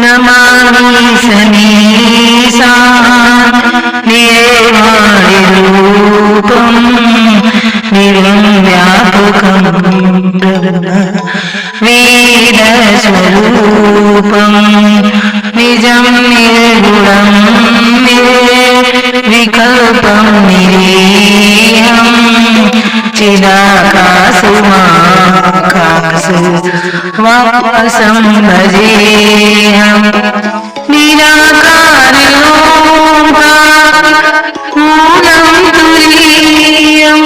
नमामि सनीसा निर्वाणरूपं निर्व्यापकं ब्रह्म वेदस्वरूपं निजं निर्गुणं निर्विकल्पं निरीहं चिदाकाशमाकाशवासं भजेऽहं निराकाररूपं तुरीयं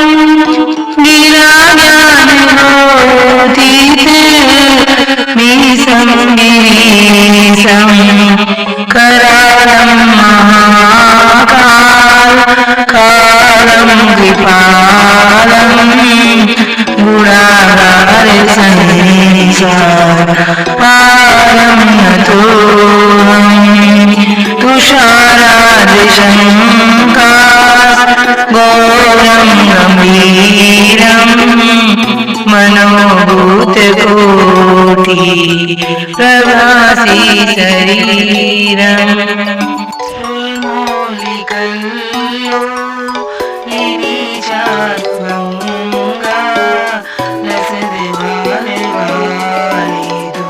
निराज्ञानोऽतीतं मीसं करालं महाकालं कृपालं गुणागारसंसारपारं नतोऽहं तुषारादिशङ्कागौरं गम्भीरं मनोभूतकोटि प्रभासी शरीरम् मौलिकल्लो निरीचार्वङ्गा लसद्वालिवालिदो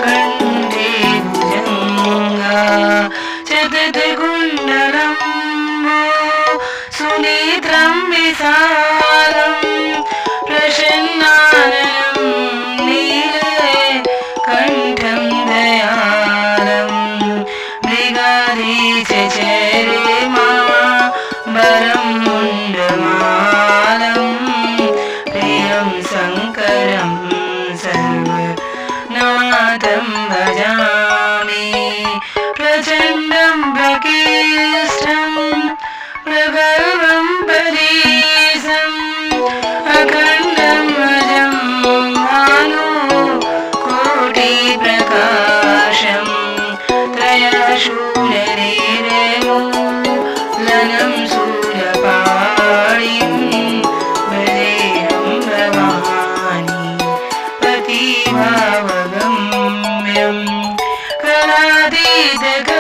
कण्ठे भुजङ्गा चतुर्कुण्डलं सुनेत्रं विशालं प्रसन्नाननं नीलकण्ठं दयालं मृगाधीशचरे मामरं मुण्डमालं प्रियं शङ्करं सर्वनाथं भजामि प्रचण्डं प्रकीर्ष्टं प्रगल्भं परीशम् अखण्डं अजं भानुकोटिप्रकाशं त्रयशूलनेत्रमूलनं शूलपाणिं भजेऽहं भवानी पतिभावगम्यं कलातीतकल्पं